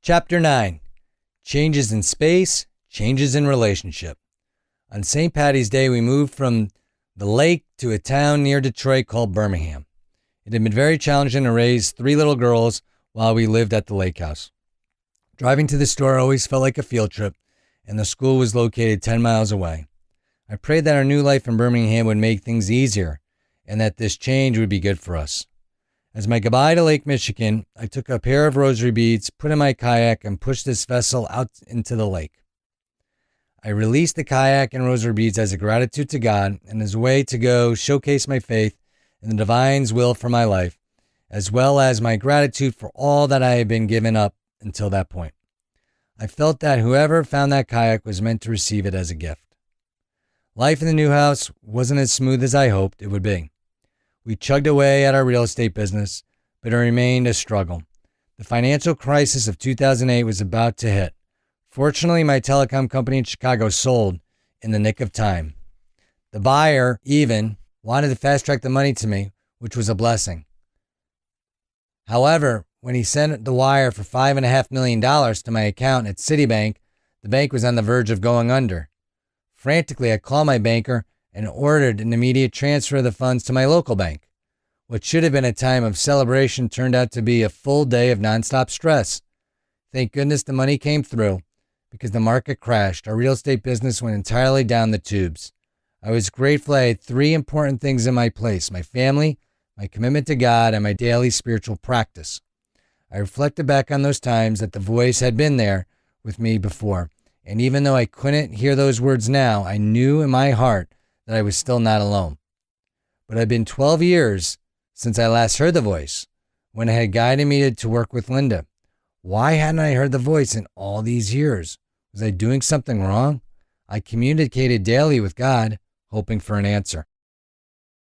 Chapter 9. Changes in Space, Changes in Relationship. On St. Paddy's Day, we moved from the lake to a town near Detroit called Birmingham. It had been very challenging to raise 3 little girls while we lived at the lake house. Driving to the store always felt like a field trip, and the school was located 10 miles away. I prayed that our new life in Birmingham would make things easier, and that this change would be good for us. As my goodbye to Lake Michigan, I took a pair of rosary beads, put in my kayak, and pushed this vessel out into the lake. I released the kayak and rosary beads as a gratitude to God and as a way to go showcase my faith in the divine's will for my life, as well as my gratitude for all that I had been given up until that point. I felt that whoever found that kayak was meant to receive it as a gift. Life in the new house wasn't as smooth as I hoped it would be. We chugged away at our real estate business, but it remained a struggle. The financial crisis of 2008 was about to hit. Fortunately, my telecom company in Chicago sold in the nick of time. The buyer even wanted to fast track the money to me, which was a blessing. However, when he sent the wire for $5.5 million to my account at Citibank, the bank was on the verge of going under. Frantically, I called my banker and ordered an immediate transfer of the funds to my local bank. What should have been a time of celebration turned out to be a full day of nonstop stress. Thank goodness the money came through, because the market crashed. Our real estate business went entirely down the tubes. I was grateful I had 3 important things in my place: my family, my commitment to God, and my daily spiritual practice. I reflected back on those times that the voice had been there with me before, and even though I couldn't hear those words now, I knew in my heart that I was still not alone. But it had been 12 years since I last heard the voice, when it had guided me to work with Linda. Why hadn't I heard the voice in all these years? Was I doing something wrong? I communicated daily with God, hoping for an answer.